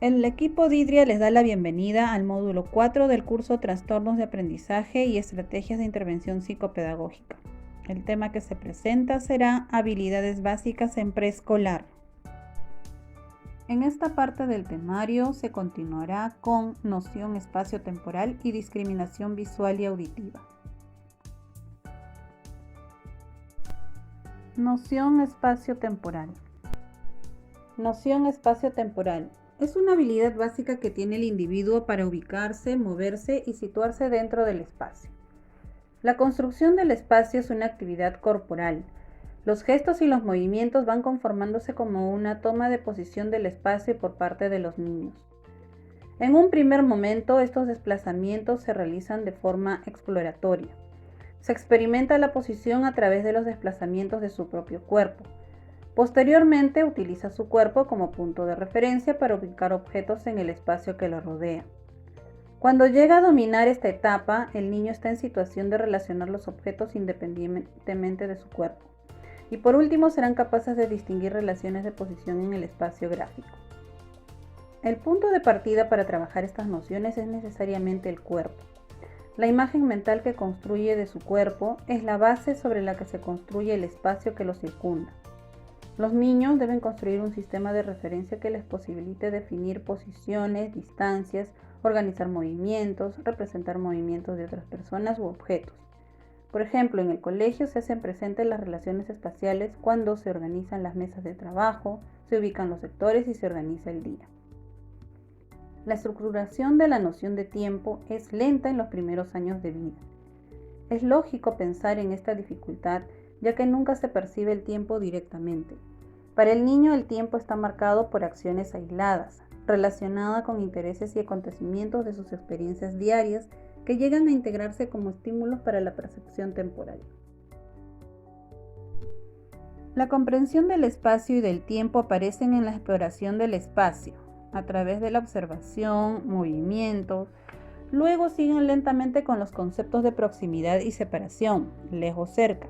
El equipo DIDRIA les da la bienvenida al módulo 4 del curso Trastornos de Aprendizaje y Estrategias de Intervención Psicopedagógica. El tema que se presenta será Habilidades básicas en preescolar. En esta parte del temario se continuará con noción espacio-temporal y discriminación visual y auditiva. Noción espacio-temporal. Noción espacio-temporal. Es una habilidad básica que tiene el individuo para ubicarse, moverse y situarse dentro del espacio. La construcción del espacio es una actividad corporal. Los gestos y los movimientos van conformándose como una toma de posición del espacio por parte de los niños. En un primer momento, estos desplazamientos se realizan de forma exploratoria. Se experimenta la posición a través de los desplazamientos de su propio cuerpo. Posteriormente, utiliza su cuerpo como punto de referencia para ubicar objetos en el espacio que lo rodea. Cuando llega a dominar esta etapa, el niño está en situación de relacionar los objetos independientemente de su cuerpo. Y por último, serán capaces de distinguir relaciones de posición en el espacio gráfico. El punto de partida para trabajar estas nociones es necesariamente el cuerpo. La imagen mental que construye de su cuerpo es la base sobre la que se construye el espacio que lo circunda. Los niños deben construir un sistema de referencia que les posibilite definir posiciones, distancias, organizar movimientos, representar movimientos de otras personas u objetos. Por ejemplo, en el colegio se hacen presentes las relaciones espaciales cuando se organizan las mesas de trabajo, se ubican los sectores y se organiza el día. La estructuración de la noción de tiempo es lenta en los primeros años de vida. Es lógico pensar en esta dificultad, ya que nunca se percibe el tiempo directamente. Para el niño, el tiempo está marcado por acciones aisladas, relacionadas con intereses y acontecimientos de sus experiencias diarias que llegan a integrarse como estímulos para la percepción temporal. La comprensión del espacio y del tiempo aparecen en la exploración del espacio, a través de la observación, movimientos. Luego siguen lentamente con los conceptos de proximidad y separación, lejos-cerca.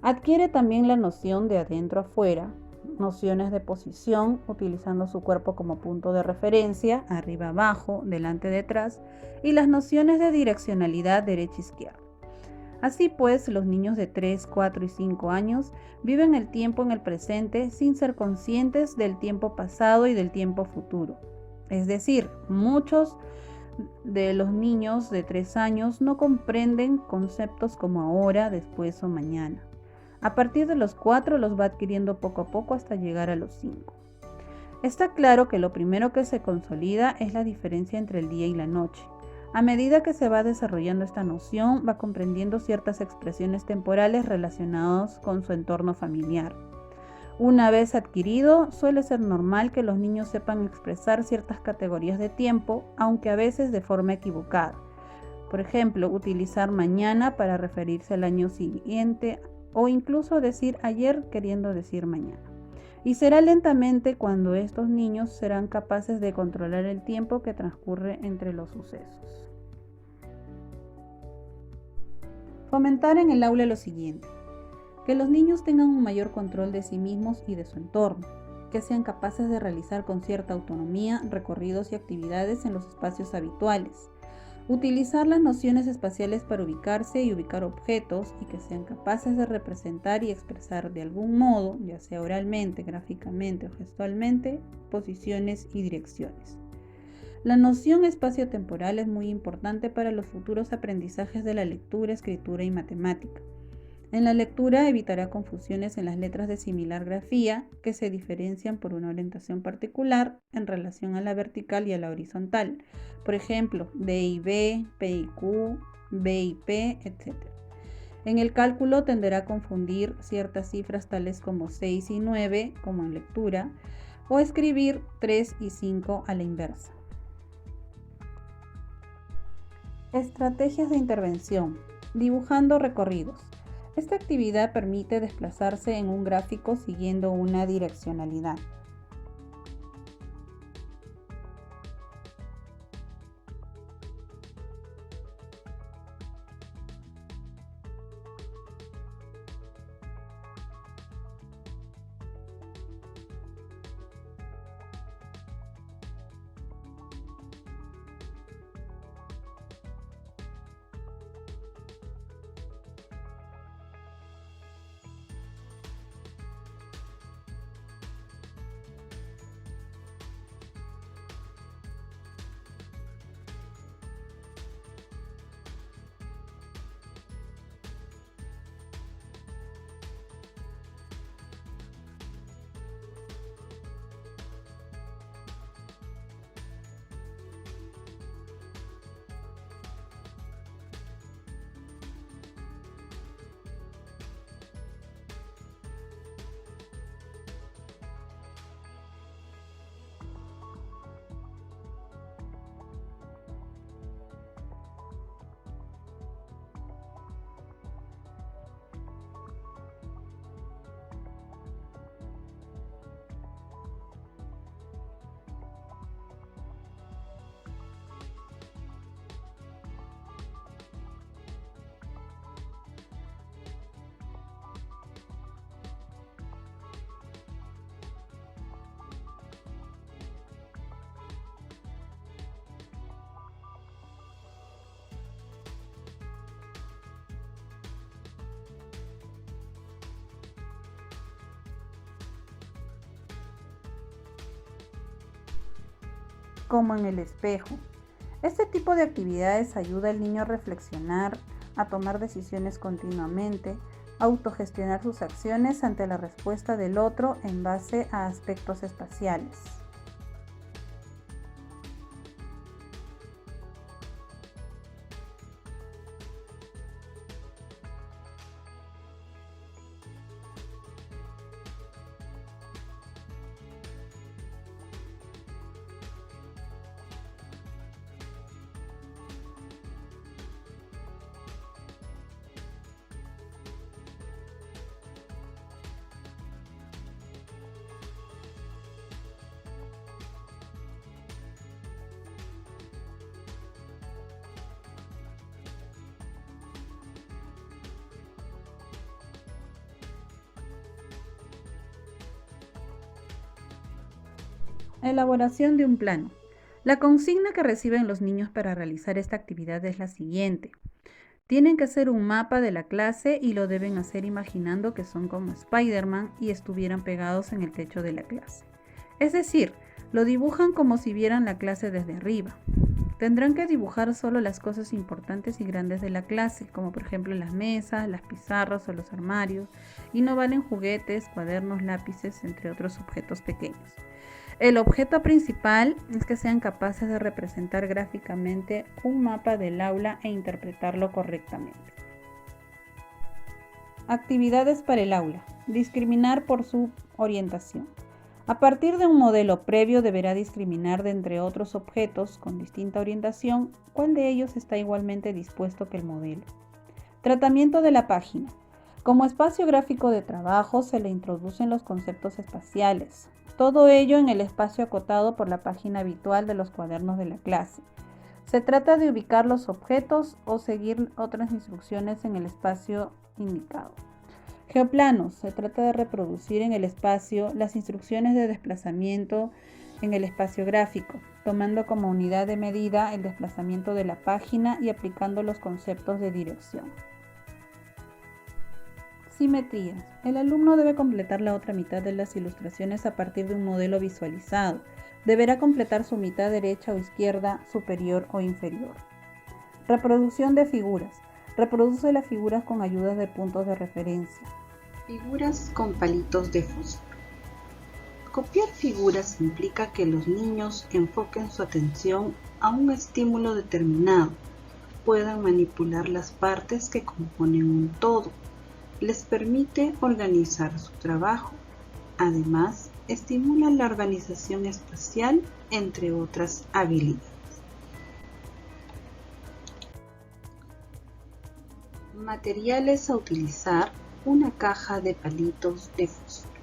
Adquiere también la noción de adentro-afuera, nociones de posición, utilizando su cuerpo como punto de referencia, arriba-abajo, delante-detrás, y las nociones de direccionalidad derecha-izquierda. Así pues, los niños de 3, 4 y 5 años viven el tiempo en el presente sin ser conscientes del tiempo pasado y del tiempo futuro. Es decir, muchos de los niños de 3 años no comprenden conceptos como ahora, después o mañana. A partir de los 4 los va adquiriendo poco a poco hasta llegar a los 5. Está claro que lo primero que se consolida es la diferencia entre el día y la noche. A medida que se va desarrollando esta noción, va comprendiendo ciertas expresiones temporales relacionadas con su entorno familiar. Una vez adquirido, suele ser normal que los niños sepan expresar ciertas categorías de tiempo, aunque a veces de forma equivocada. Por ejemplo, utilizar mañana para referirse al año siguiente o incluso decir ayer queriendo decir mañana. Y será lentamente cuando estos niños serán capaces de controlar el tiempo que transcurre entre los sucesos. Fomentar en el aula lo siguiente: que los niños tengan un mayor control de sí mismos y de su entorno, que sean capaces de realizar con cierta autonomía recorridos y actividades en los espacios habituales, utilizar las nociones espaciales para ubicarse y ubicar objetos y que sean capaces de representar y expresar de algún modo, ya sea oralmente, gráficamente o gestualmente, posiciones y direcciones. La noción espacio-temporal es muy importante para los futuros aprendizajes de la lectura, escritura y matemática. En la lectura evitará confusiones en las letras de similar grafía que se diferencian por una orientación particular en relación a la vertical y a la horizontal. Por ejemplo, D y B, P y Q, B y P, etc. En el cálculo tenderá a confundir ciertas cifras tales como 6 y 9, como en lectura, o escribir 3 y 5 a la inversa. Estrategias de intervención. Dibujando recorridos. Esta actividad permite desplazarse en un gráfico siguiendo una direccionalidad. como en el espejo. Este tipo de actividades ayuda al niño a reflexionar, a tomar decisiones continuamente, a autogestionar sus acciones ante la respuesta del otro en base a aspectos espaciales. Elaboración de un plano. La consigna que reciben los niños para realizar esta actividad es la siguiente. Tienen que hacer un mapa de la clase y lo deben hacer imaginando que son como Spider-Man y estuvieran pegados en el techo de la clase. Es decir, lo dibujan como si vieran la clase desde arriba. Tendrán que dibujar solo las cosas importantes y grandes de la clase, como por ejemplo las mesas, las pizarras o los armarios, y no valen juguetes, cuadernos, lápices, entre otros objetos pequeños. El objeto principal es que sean capaces de representar gráficamente un mapa del aula e interpretarlo correctamente. Actividades para el aula. Discriminar por su orientación. A partir de un modelo previo deberá discriminar de entre otros objetos con distinta orientación cuál de ellos está igualmente dispuesto que el modelo. Tratamiento de la página. Como espacio gráfico de trabajo se le introducen los conceptos espaciales. Todo ello en el espacio acotado por la página habitual de los cuadernos de la clase. Se trata de ubicar los objetos o seguir otras instrucciones en el espacio indicado. Geoplanos. Se trata de reproducir en el espacio las instrucciones de desplazamiento en el espacio gráfico, tomando como unidad de medida el desplazamiento de la página y aplicando los conceptos de dirección. Simetrías. El alumno debe completar la otra mitad de las ilustraciones a partir de un modelo visualizado. Deberá completar su mitad derecha o izquierda, superior o inferior. Reproducción de figuras. Reproduce las figuras con ayuda de puntos de referencia. Figuras con palitos de fósforo. Copiar figuras implica que los niños enfoquen su atención a un estímulo determinado, puedan manipular las partes que componen un todo. Les permite organizar su trabajo. Además, estimula la organización espacial, entre otras habilidades. Materiales a utilizar: una caja de palitos de fósforo.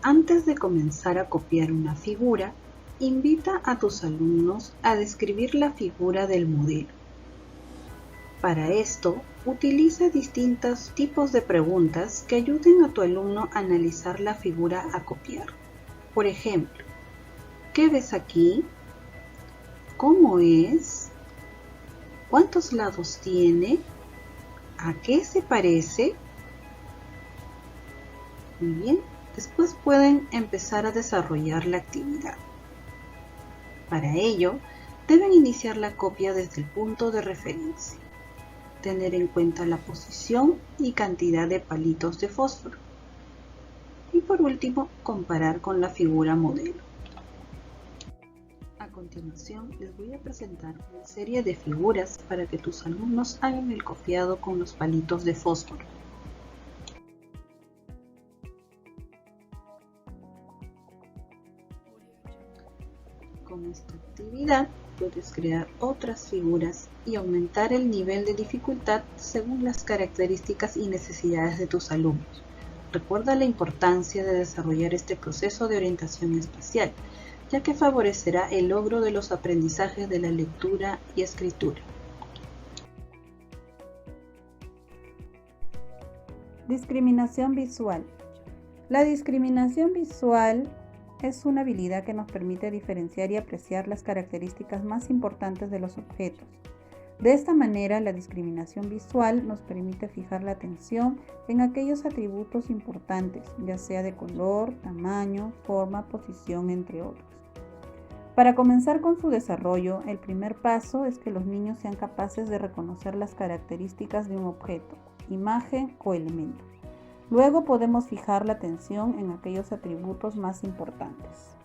Antes de comenzar a copiar una figura, invita a tus alumnos a describir la figura del modelo. Para esto, utiliza distintos tipos de preguntas que ayuden a tu alumno a analizar la figura a copiar. Por ejemplo, ¿qué ves aquí? ¿Cómo es? ¿Cuántos lados tiene? ¿A qué se parece? Muy bien, después pueden empezar a desarrollar la actividad. Para ello, deben iniciar la copia desde el punto de referencia. Tener en cuenta la posición y cantidad de palitos de fósforo. Y por último, comparar con la figura modelo. A continuación, les voy a presentar una serie de figuras para que tus alumnos hagan el copiado con los palitos de fósforo. Con esta actividad puedes crear otras figuras y aumentar el nivel de dificultad según las características y necesidades de tus alumnos. Recuerda la importancia de desarrollar este proceso de orientación espacial, ya que favorecerá el logro de los aprendizajes de la lectura y escritura. Discriminación visual. La discriminación visual es una habilidad que nos permite diferenciar y apreciar las características más importantes de los objetos. De esta manera, la discriminación visual nos permite fijar la atención en aquellos atributos importantes, ya sea de color, tamaño, forma, posición, entre otros. Para comenzar con su desarrollo, el primer paso es que los niños sean capaces de reconocer las características de un objeto, imagen o elemento. Luego podemos fijar la atención en aquellos atributos más importantes.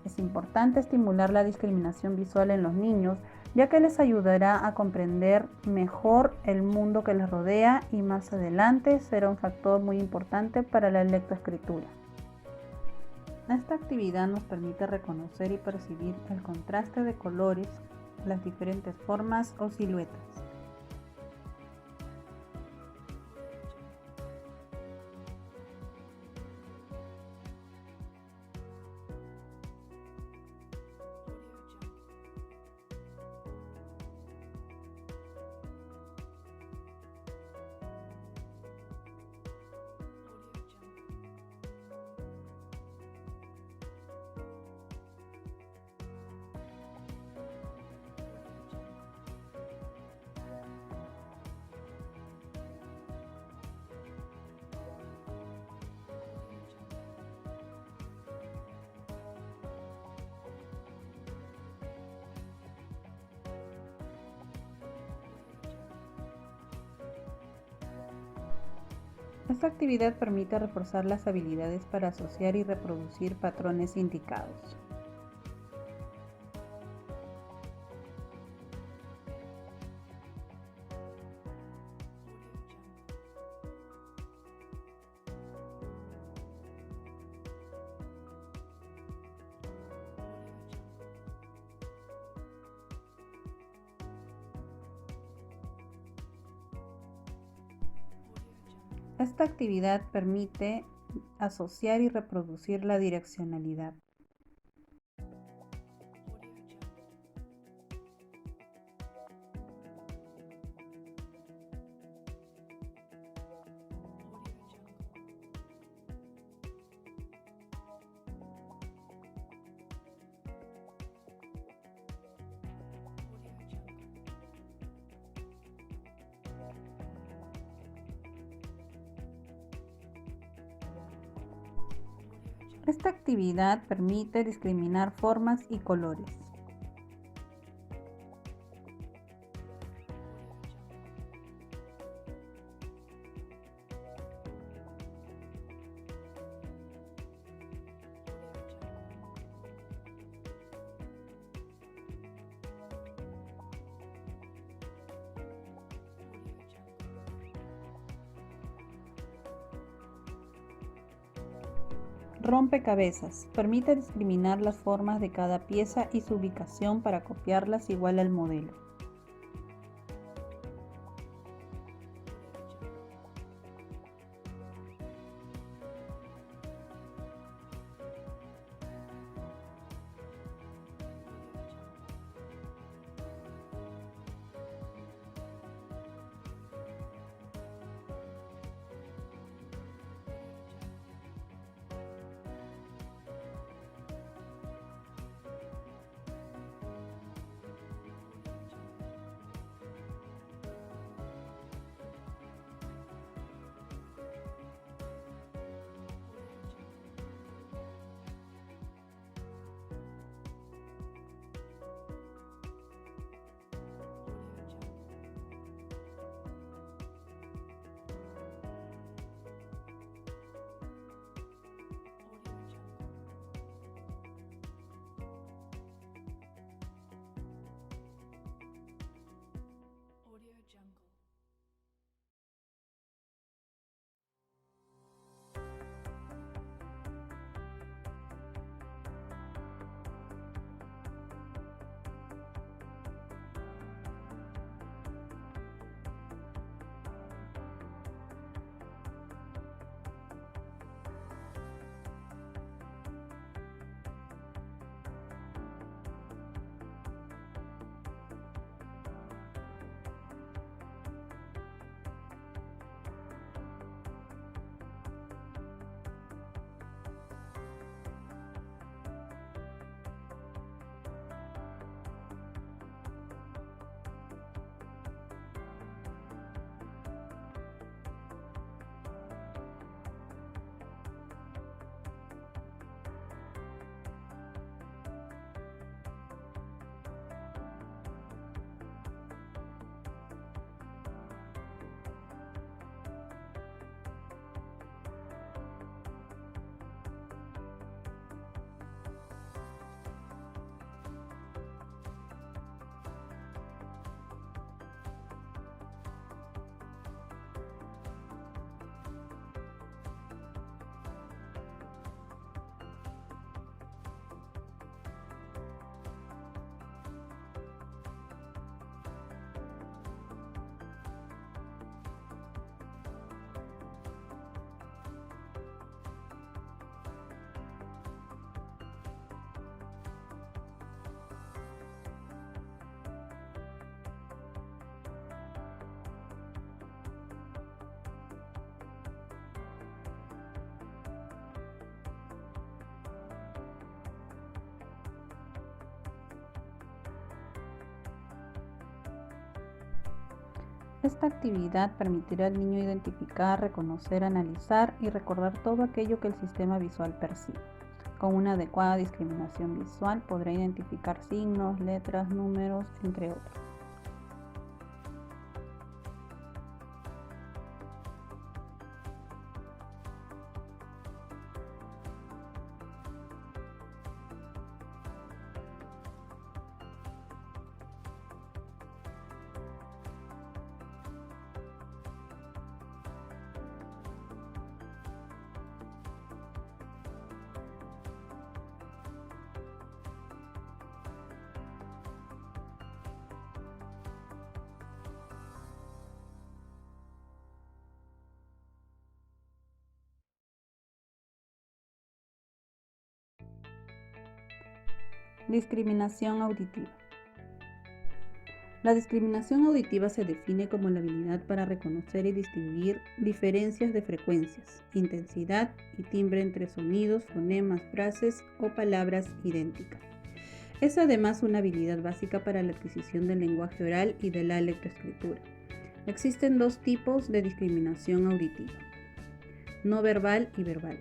Es importante estimular la discriminación visual en los niños, ya que les ayudará a comprender mejor el mundo que les rodea y más adelante será un factor muy importante para la lectoescritura. Esta actividad nos permite reconocer y percibir el contraste de colores, las diferentes formas o siluetas. Esta actividad permite reforzar las habilidades para asociar y reproducir patrones indicados. Esta actividad permite asociar y reproducir la direccionalidad. Esta actividad permite discriminar formas y colores. Rompecabezas. Permite discriminar las formas de cada pieza y su ubicación para copiarlas igual al modelo. Esta actividad permitirá al niño identificar, reconocer, analizar y recordar todo aquello que el sistema visual percibe. Con una adecuada discriminación visual podrá identificar signos, letras, números, entre otros. Discriminación auditiva. La discriminación auditiva se define como la habilidad para reconocer y distinguir diferencias de frecuencias, intensidad y timbre entre sonidos, fonemas, frases o palabras idénticas. Es además una habilidad básica para la adquisición del lenguaje oral y de la lectoescritura. Existen dos tipos de discriminación auditiva: no verbal y verbal.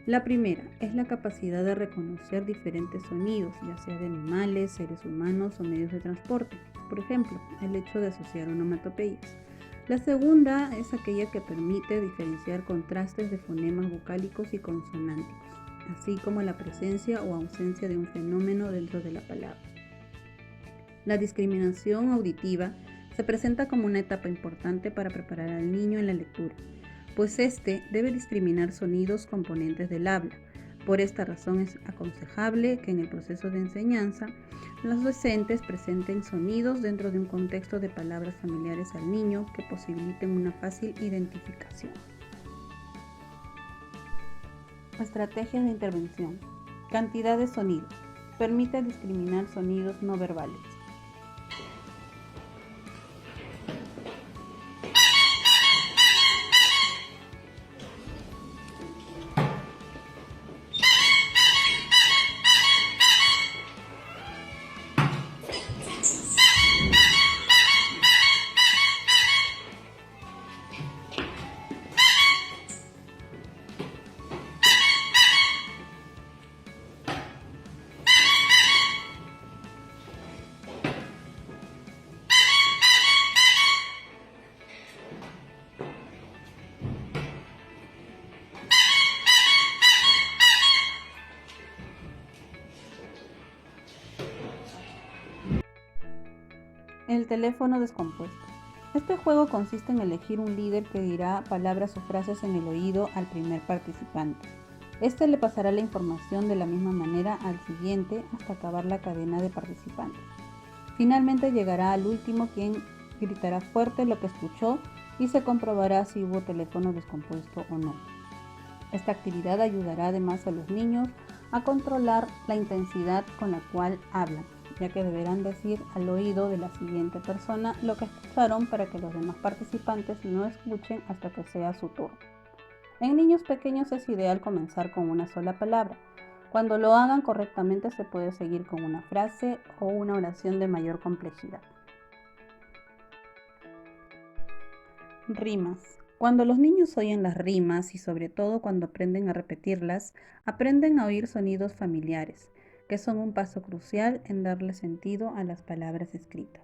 La primera es la capacidad de reconocer diferentes sonidos, ya sea de animales, seres humanos o medios de transporte. Por ejemplo, el hecho de asociar onomatopeyas. La segunda es aquella que permite diferenciar contrastes de fonemas vocálicos y consonánticos, así como la presencia o ausencia de un fenómeno dentro de la palabra. La discriminación auditiva se presenta como una etapa importante para preparar al niño en la lectura, pues éste debe discriminar sonidos componentes del habla. Por esta razón es aconsejable que en el proceso de enseñanza los docentes presenten sonidos dentro de un contexto de palabras familiares al niño que posibiliten una fácil identificación. Estrategias de intervención. Cantidad de sonidos. Permite discriminar sonidos no verbales. El teléfono descompuesto. Este juego consiste en elegir un líder que dirá palabras o frases en el oído al primer participante. Este le pasará la información de la misma manera al siguiente hasta acabar la cadena de participantes. Finalmente llegará al último, quien gritará fuerte lo que escuchó y se comprobará si hubo teléfono descompuesto o no. Esta actividad ayudará además a los niños a controlar la intensidad con la cual hablan, ya que deberán decir al oído de la siguiente persona lo que escucharon para que los demás participantes no escuchen hasta que sea su turno. En niños pequeños es ideal comenzar con una sola palabra. Cuando lo hagan correctamente se puede seguir con una frase o una oración de mayor complejidad. Rimas. Cuando los niños oyen las rimas y sobre todo cuando aprenden a repetirlas, aprenden a oír sonidos familiares, que son un paso crucial en darle sentido a las palabras escritas.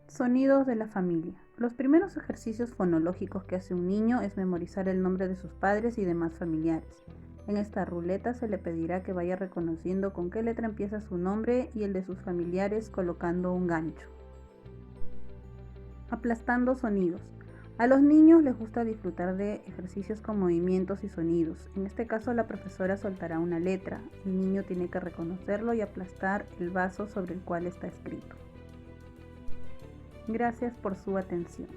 Sonidos de la familia. Los primeros ejercicios fonológicos que hace un niño es memorizar el nombre de sus padres y demás familiares. En esta ruleta se le pedirá que vaya reconociendo con qué letra empieza su nombre y el de sus familiares colocando un gancho. Aplastando sonidos. A los niños les gusta disfrutar de ejercicios con movimientos y sonidos. En este caso la profesora soltará una letra. El niño tiene que reconocerlo y aplastar el vaso sobre el cual está escrito. Gracias por su atención.